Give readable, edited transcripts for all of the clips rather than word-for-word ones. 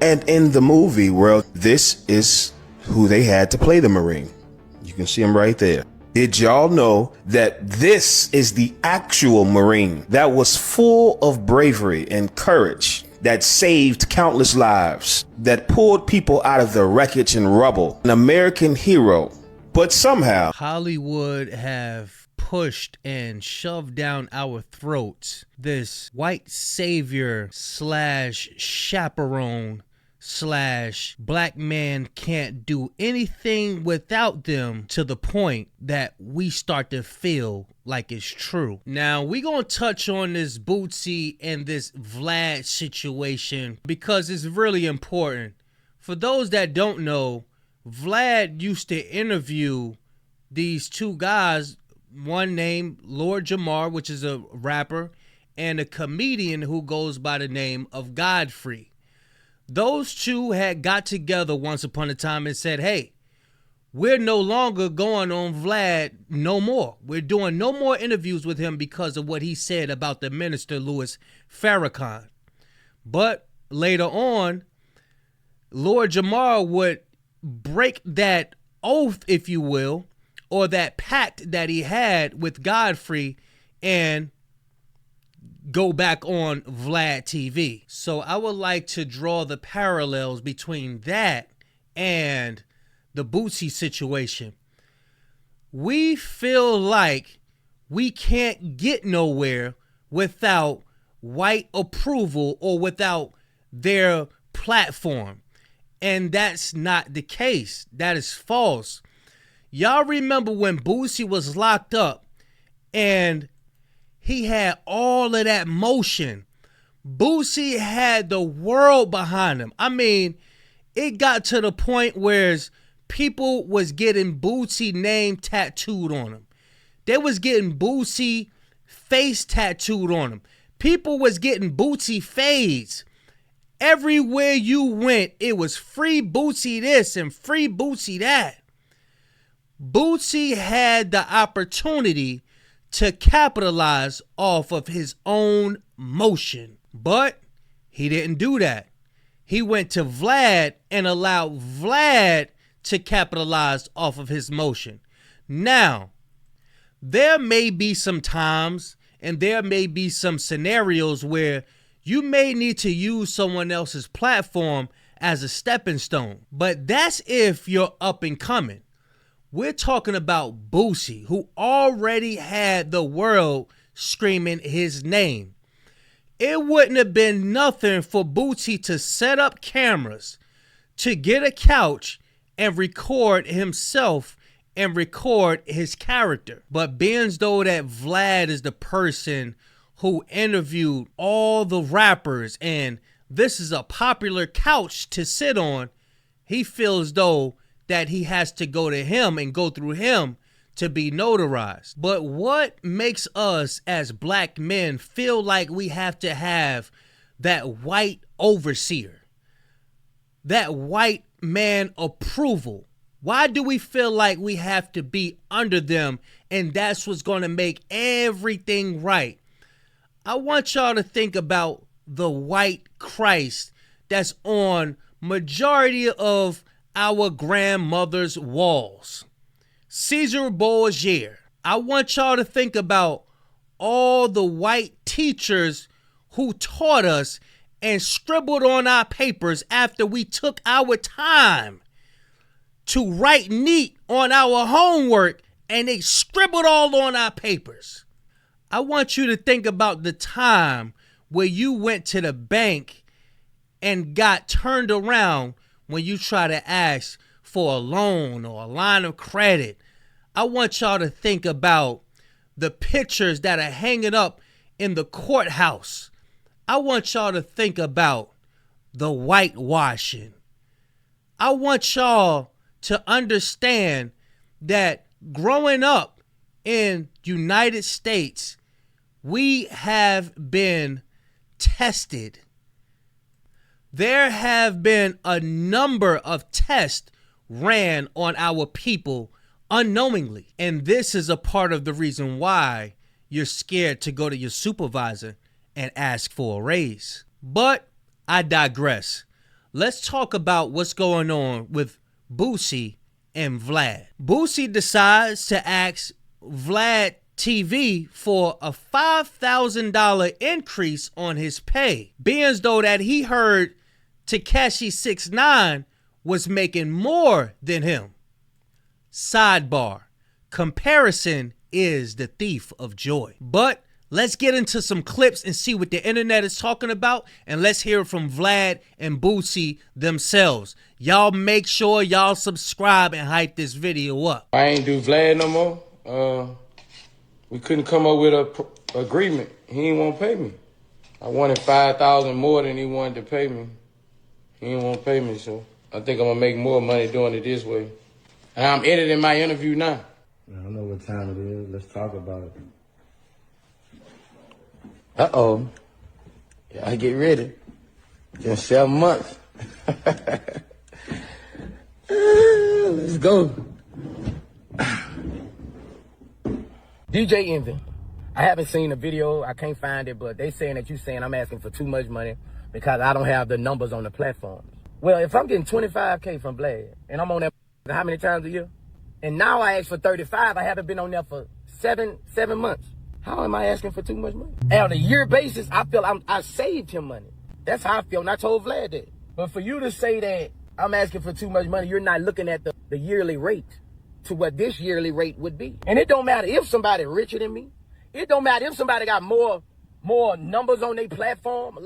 And in the movie, well, this is who they had to play the Marine. You can see him right there. Did y'all know that this is the actual Marine that was full of bravery and courage, that saved countless lives, that pulled people out of the wreckage and rubble? An American hero. But somehow Hollywood have pushed and shoved down our throats this white savior slash chaperone slash black man can't do anything without them, to the point that we start to feel like it's true. Now we gonna touch on this Boosie and this Vlad situation because it's really important. For those that don't know, Vlad used to interview these two guys, one named Lord Jamar, which is a rapper, and a comedian who goes by the name of Godfrey. Those two had got together once upon a time and said, hey, we're no longer going on Vlad no more. We're doing no more interviews with him because of what he said about the minister Louis Farrakhan. But later on, Lord Jamar would break that oath, if you will, or that pact that he had with Godfrey and go back on Vlad TV. So I would like to draw the parallels between that and the Boosie situation. We feel like we can't get nowhere without white approval or without their platform. And that's not the case. That is false. Y'all remember when Boosie was locked up and he had all of that motion. Boosie had the world behind him. I mean, it got to the point where people was getting Boosie name tattooed on him. They was getting Boosie face tattooed on him. People was getting Boosie fades. Everywhere you went, it was free Boosie this and free Boosie that. Boosie had the opportunity to capitalize off of his own motion, but he didn't do that. He went to Vlad and allowed Vlad to capitalize off of his motion. Now, there may be some times and there may be some scenarios where you may need to use someone else's platform as a stepping stone, but that's if you're up and coming. We're talking about Boosie, who already had the world screaming his name. It wouldn't have been nothing for Boosie to set up cameras, to get a couch and record himself and record his character. But being as though that Vlad is the person who interviewed all the rappers and this is a popular couch to sit on, he feels though that he has to go to him and go through him to be notarized. But what makes us as black men feel like we have to have that white overseer, that white man approval? Why do we feel like we have to be under them and that's what's going to make everything right? I want y'all to think about the white Christ that's on majority of our grandmother's walls. Caesar Borgia. I want y'all to think about all the white teachers who taught us and scribbled on our papers after we took our time to write neat on our homework and they scribbled all on our papers. I want you to think about the time where you went to the bank and got turned around when you try to ask for a loan or a line of credit. I want y'all to think about the pictures that are hanging up in the courthouse. I want y'all to think about the whitewashing. I want y'all to understand that growing up in United States, we have been tested. There have been a number of tests ran on our people unknowingly. And this is a part of the reason why you're scared to go to your supervisor and ask for a raise. But I digress. let's talk about what's going on with Boosie and Vlad. Boosie decides to ask Vlad TV for a $5,000 increase on his pay, being as though that he heard Tekashi 6ix9ine was making more than him. Sidebar: comparison is the thief of joy. But let's get into some clips and see what the internet is talking about, and let's hear it from Vlad and Boosie themselves. Y'all make sure y'all subscribe and hype this video up. I ain't do Vlad no more. We couldn't come up with a agreement. He ain't want to pay me. I wanted $5,000 more than he wanted to pay me. He ain't want to pay me, so I think I'm gonna make more money doing it this way. And I'm editing my interview now. I don't know what time it is. Let's talk about it. Uh-oh. Yeah, I get ready. In 7 months. Let's go. DJ Envy. I haven't seen the video. I can't find it, but they saying that you saying I'm asking for too much money because I don't have the numbers on the platform. Well, if I'm getting 25K from Vlad and I'm on that how many times a year? And now I ask for 35, I haven't been on there for seven months. How am I asking for too much money? And on a year basis, I feel I saved him money. That's how I feel, and I told Vlad that. But for you to say that I'm asking for too much money, you're not looking at the yearly rate to what this yearly rate would be. And it don't matter if somebody richer than me. It don't matter if somebody got more numbers on their platform.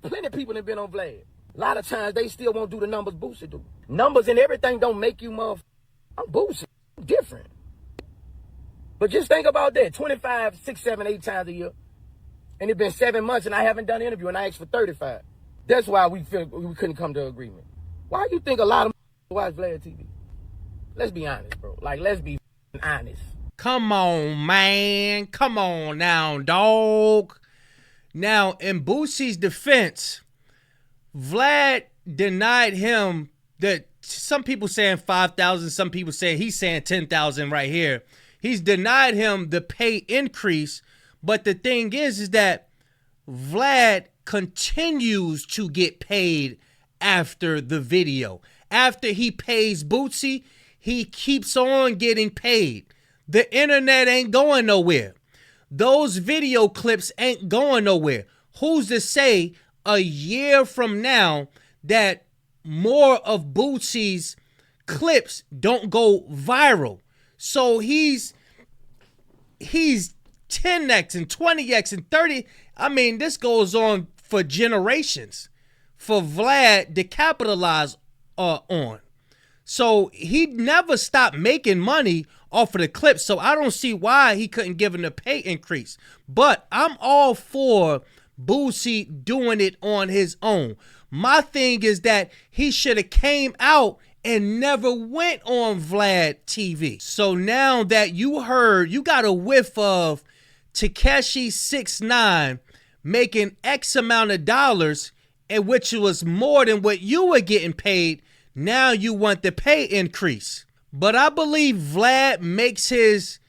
Plenty of people have been on Vlad. A lot of times they still won't do the numbers Boosie do. Numbers and everything don't make you motherfucker. I'm Boosie. I'm different. But just think about that. 25, 6, 7, 8 times a year. And it's been 7 months and I haven't done an interview and I asked for 35. That's why we feel we couldn't come to an agreement. Why do you think a lot of watch Vlad TV? Let's be honest, bro. Like, let's be honest. Come on, man. Come on now, dog. Now, in Boosie's defense, Vlad denied him that some people saying 5,000, some people saying he's saying 10,000 right here. He's denied him the pay increase, but the thing is that Vlad continues to get paid after the video. After he pays Boosie, he keeps on getting paid. The internet ain't going nowhere. Those video clips ain't going nowhere. Who's to say a year from now that more of Boosie's clips don't go viral? So he's 10x and 20x and 30. I mean, this goes on for generations for Vlad to capitalize on. So he never stopped making money off of the clips. So I don't see why he couldn't give him a pay increase. But I'm all for Boosie doing it on his own. My thing is that he should have came out and never went on Vlad TV. So now that you got a whiff of Tekashi 6ix9ine making X amount of dollars, and which was more than what you were getting paid, now you want the pay increase. But I believe Vlad makes his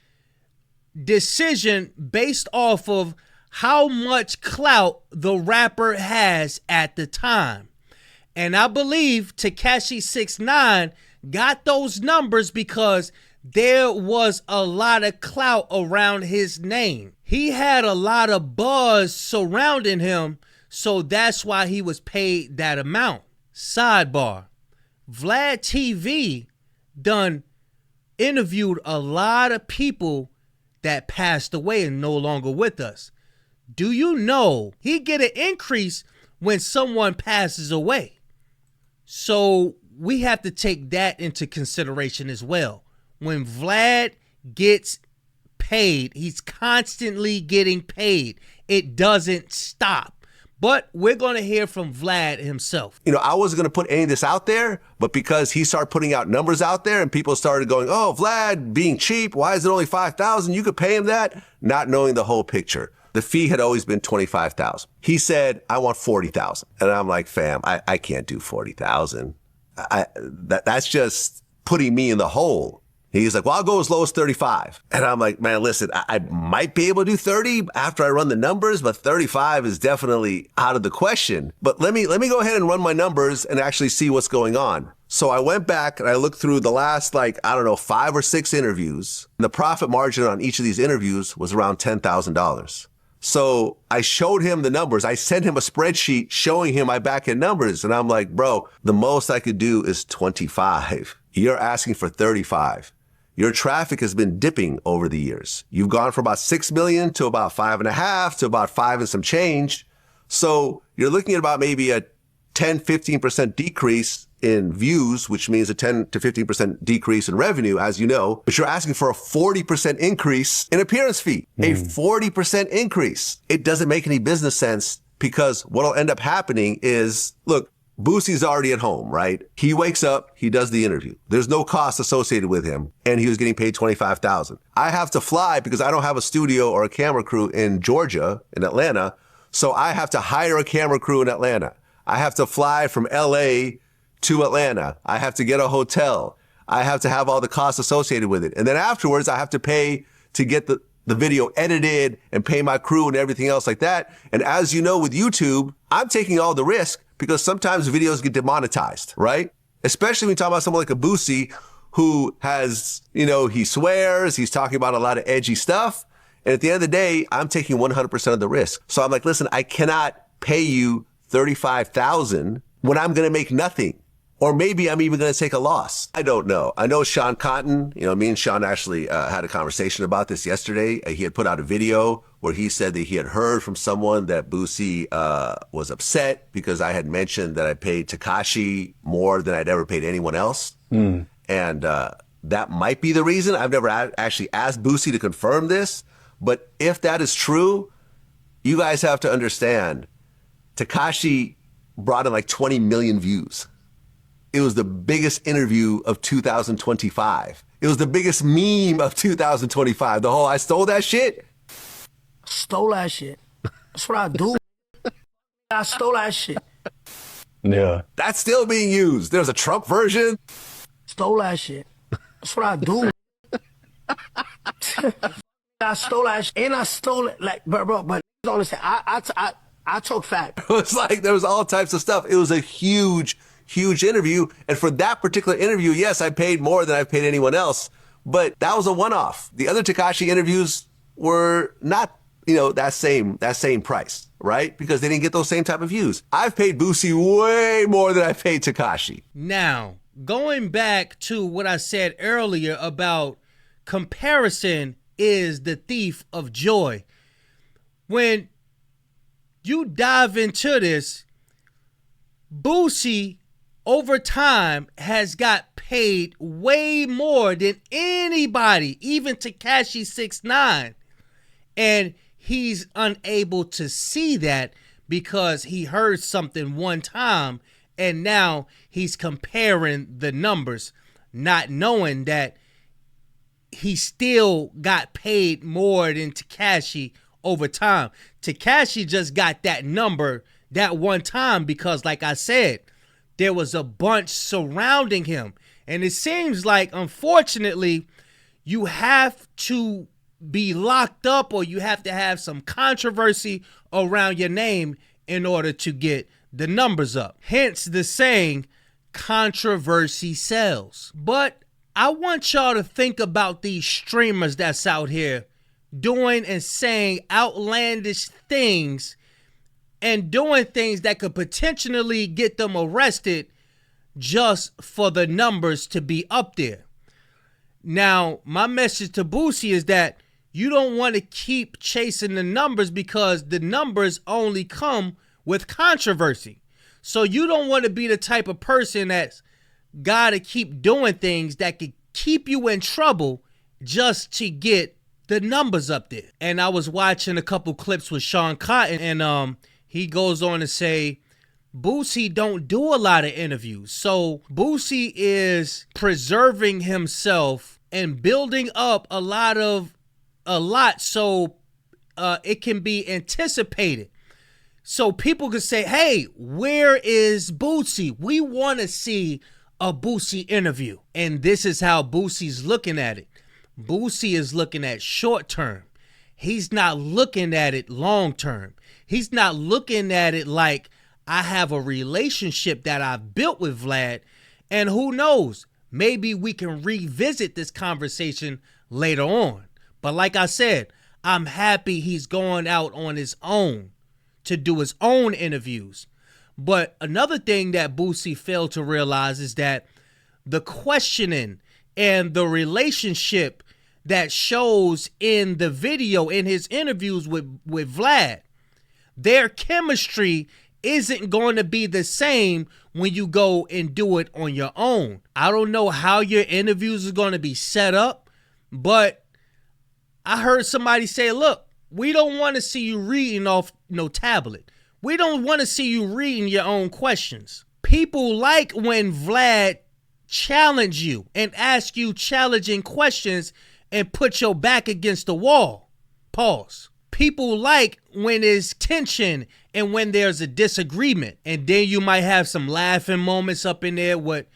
decision based off of how much clout the rapper has at the time. And I believe Tekashi 6ix9ine got those numbers because there was a lot of clout around his name. He had a lot of buzz surrounding him, so that's why he was paid that amount. Sidebar: Vlad TV done interviewed a lot of people that passed away and no longer with us. Do you know he get an increase when someone passes away? So we have to take that into consideration as well. When Vlad gets paid, he's constantly getting paid. It doesn't stop. But we're going to hear from Vlad himself. You know, I wasn't going to put any of this out there, but because he started putting out numbers out there and people started going, oh, Vlad being cheap, why is it only 5,000? You could pay him that, not knowing the whole picture. The fee had always been 25,000. He said, I want 40,000. And I'm like, fam, I can't do 40,000. That's just putting me in the hole. He's like, well, I'll go as low as 35. And I'm like, man, listen, I might be able to do 30 after I run the numbers, but 35 is definitely out of the question. But let me go ahead and run my numbers and actually see what's going on. So I went back and I looked through the last, 5 or 6 interviews. The profit margin on each of these interviews was around $10,000. So I showed him the numbers. I sent him a spreadsheet showing him my back end numbers. And I'm like, bro, the most I could do is 25. You're asking for 35. Your traffic has been dipping over the years. You've gone from about 6 million to about 5.5 to about 5 and some change. So you're looking at about maybe a 10, 15% decrease in views, which means a 10 to 15% decrease in revenue, as you know, but you're asking for a 40% increase in appearance fee, a 40% increase. It doesn't make any business sense because what'll end up happening is, look, Boosie's already at home, right? He wakes up, he does the interview. There's no cost associated with him, and he was getting paid $25,000. I have to fly because I don't have a studio or a camera crew in Georgia, in Atlanta, so I have to hire a camera crew in Atlanta. I have to fly from LA to Atlanta. I have to get a hotel. I have to have all the costs associated with it. And then afterwards, I have to pay to get the video edited and pay my crew and everything else like that. And as you know, with YouTube, I'm taking all the risk because sometimes videos get demonetized, right? Especially when you talk about someone like a Boosie who has, he swears, he's talking about a lot of edgy stuff. And at the end of the day, I'm taking 100% of the risk. So I'm like, listen, I cannot pay you $35,000 when I'm going to make nothing. Or maybe I'm even going to take a loss. I don't know. I know Sean Cotton, me and Sean actually had a conversation about this yesterday. He had put out a video where he said that he had heard from someone that Boosie was upset because I had mentioned that I paid Tekashi more than I'd ever paid anyone else. And that might be the reason. I've never actually asked Boosie to confirm this. But if that is true, you guys have to understand, Tekashi brought in like 20 million views. It was the biggest interview of 2025. It was the biggest meme of 2025. The whole, I stole that shit. Stole that shit. That's what I do. I stole that shit. Yeah. That's still being used. There's a Trump version. Stole that shit. That's what I do. I stole that shit. And I stole it. Bro, but don't understand. I took fact. It was like, there was all types of stuff. It was a huge interview. And for that particular interview, yes, I paid more than I've paid anyone else, but that was a one-off. The other Tekashi interviews were not, that same price, right? Because they didn't get those same type of views. I've paid Boosie way more than I paid Tekashi. Now, going back to what I said earlier about comparison is the thief of joy. When you dive into this, Boosie over time has got paid way more than anybody, even Tekashi 6ix9ine. And he's unable to see that because he heard something one time and now he's comparing the numbers, not knowing that he still got paid more than Tekashi over time. Tekashi just got that number that one time because, like I said, there was a bunch surrounding him. And it seems like, unfortunately, you have to be locked up or you have to have some controversy around your name in order to get the numbers up. Hence the saying, controversy sells. But I want y'all to think about these streamers that's out here doing and saying outlandish things and doing things that could potentially get them arrested just for the numbers to be up there. Now, my message to Boosie is that you don't want to keep chasing the numbers because the numbers only come with controversy. So you don't want to be the type of person that's got to keep doing things that could keep you in trouble just to get the numbers up there. And I was watching a couple clips with Sean Cotton and he goes on to say, Boosie don't do a lot of interviews. So Boosie is preserving himself and building up a lot so it can be anticipated. So people could say, hey, where is Boosie? We want to see a Boosie interview. And this is how Boosie's looking at it. Boosie is looking at short term. He's not looking at it long term. He's not looking at it like I have a relationship that I've built with Vlad. And who knows, maybe we can revisit this conversation later on. But like I said, I'm happy he's going out on his own to do his own interviews. But another thing that Boosie failed to realize is that the questioning and the relationship that shows in the video, in his interviews with Vlad, their chemistry isn't going to be the same when you go and do it on your own. I don't know how your interviews are going to be set up, but I heard somebody say, look, we don't want to see you reading off no tablet. We don't want to see you reading your own questions. People like when Vlad challenge you and ask you challenging questions and put your back against the wall. Pause. People like when there's tension and when there's a disagreement. And then you might have some laughing moments up in there, what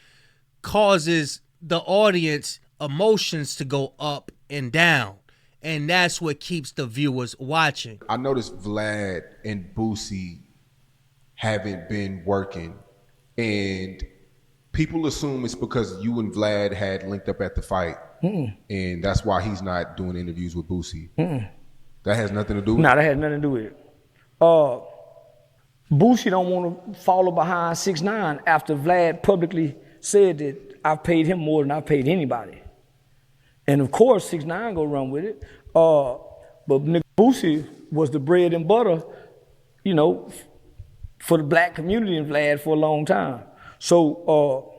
causes the audience emotions to go up and down. And that's what keeps the viewers watching. I noticed Vlad and Boosie haven't been working, and people assume it's because you and Vlad had linked up at the fight, and that's why he's not doing interviews with Boosie. That has nothing to do with it? Nah, that has nothing to do with it. Boosie don't want to follow behind 6ix9ine after Vlad publicly said that I've paid him more than I've paid anybody. And of course, 6ix9ine go run with it. But nigga, Boosie was the bread and butter, you know, for the black community in Vlad for a long time. So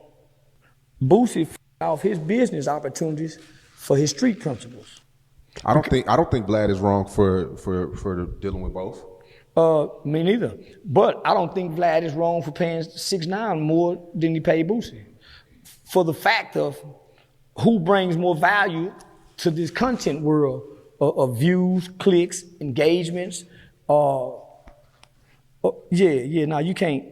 Boosie off his business opportunities for his street principles. I don't think Vlad is wrong for dealing with both. Me neither. But I don't think Vlad is wrong for paying 6ix9ine more than he paid Boosie. For the fact of who brings more value to this content world of views, clicks, engagements. No, you can't.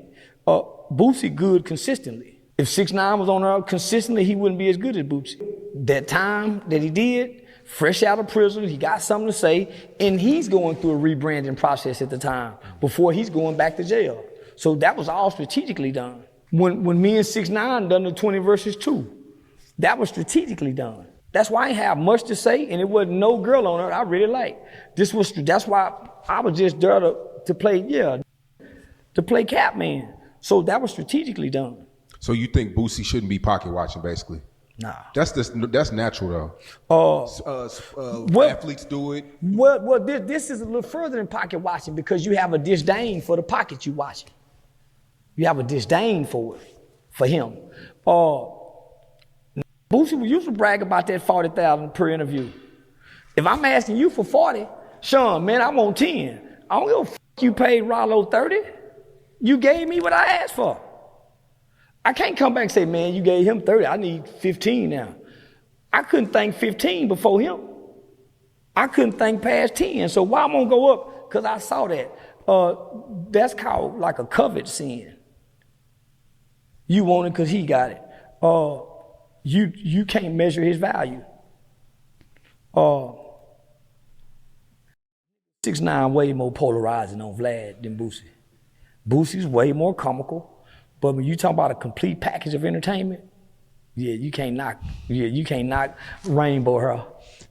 Boosie good consistently. If 6ix9ine was on there consistently, he wouldn't be as good as Boosie. That time that he did, fresh out of prison, he got something to say, and he's going through a rebranding process at the time before he's going back to jail. So that was all strategically done. When me and 6ix9ine done the 20 versus 2, that was strategically done. That's why I ain't have much to say, and it wasn't no girl on it I really liked. That's why I was just there to play Catman. So that was strategically done. So you think Boosie shouldn't be pocket watching, basically? Nah. That's natural though. Athletes do it. Well, this is a little further than pocket watching because you have a disdain for the pocket you watching. You have a disdain for it, for him. Boosie used to brag about that 40,000 per interview. If I'm asking you for 40, Sean, man, I want 10. I don't give a f you paid Rollo 30. You gave me what I asked for. I can't come back and say, man, you gave him 30. I need 15 now. I couldn't think 15 before him. I couldn't think past 10. So why I'm gonna go up? Because I saw that. That's called like a covet sin. You want it because he got it. You can't measure his value. 6ix9ine way more polarizing on Vlad than Boosie. Boosie's way more comical. But when you talk about a complete package of entertainment, you can't knock Rainbow her.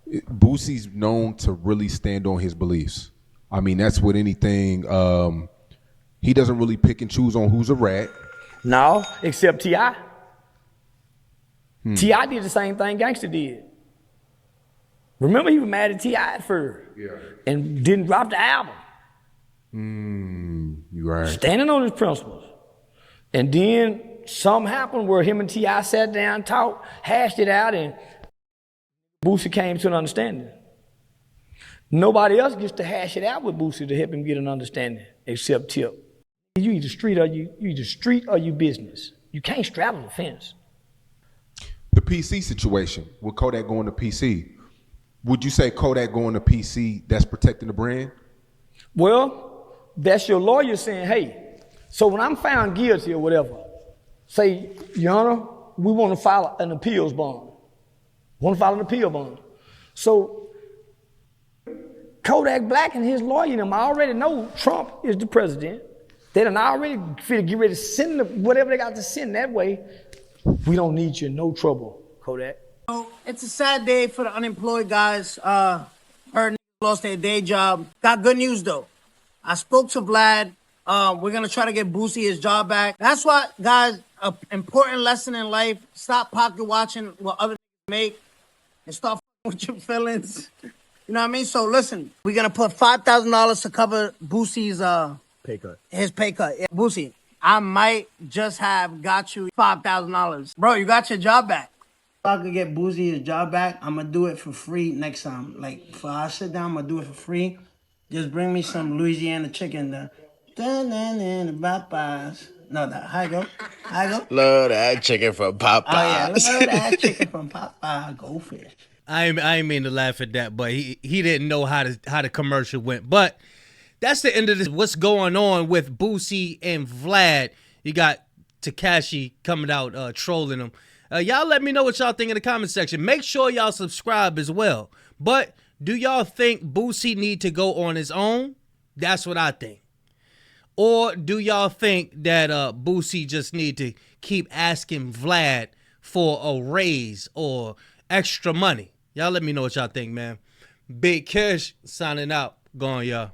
Boosie's known to really stand on his beliefs. I mean, that's with anything. He doesn't really pick and choose on who's a rat. No, except T.I. T.I. did the same thing Gangsta did. Remember, he was mad at T.I. at first. Yeah. And didn't drop the album. You're right. Standing on his principles. And then something happened where him and T.I. sat down, talked, hashed it out, and Boosie came to an understanding. Nobody else gets to hash it out with Boosie to help him get an understanding, except Tip. You either street or you business. You can't straddle the fence. The PC situation, with Kodak going to PC, would you say Kodak going to PC, that's protecting the brand? Well, that's your lawyer saying, hey, so when I'm found guilty or whatever, say, Your Honor, we want to file an appeals bond. Want to file an appeal bond. So Kodak Black and his lawyer, them already know Trump is the president. They done already feel get ready to send whatever they got to send that way. We don't need you, no trouble, Kodak. It's a sad day for the unemployed guys. Heard niggas lost their day job. Got good news though. I spoke to Vlad. We're gonna try to get Boosie his job back. That's why, guys, an important lesson in life: stop pocket watching what other niggas make and start fucking with your feelings. You know what I mean? So listen, we're gonna put $5,000 to cover Boosie's Pay cut. his pay cut. Yeah, Boosie, I might just have got you $5,000. Bro, you got your job back. If I could get Boosie his job back, I'm going to do it for free next time. Like, if I sit down, I'm going to do it for free. Just bring me some Louisiana chicken. The Popeyes. No, how you go? How you go? Love that chicken from Popeyes. Oh, yeah, love that chicken from Popeyes. Go fish. I ain't mean to laugh at that, but he didn't know how the commercial went. But that's the end of this. What's going on with Boosie and Vlad? You got Tekashi coming out trolling them. Y'all let me know what y'all think in the comment section. Make sure y'all subscribe as well. But do y'all think Boosie need to go on his own? That's what I think. Or do y'all think that Boosie just need to keep asking Vlad for a raise or extra money? Y'all let me know what y'all think, man. Big Kish signing out. Gone, y'all.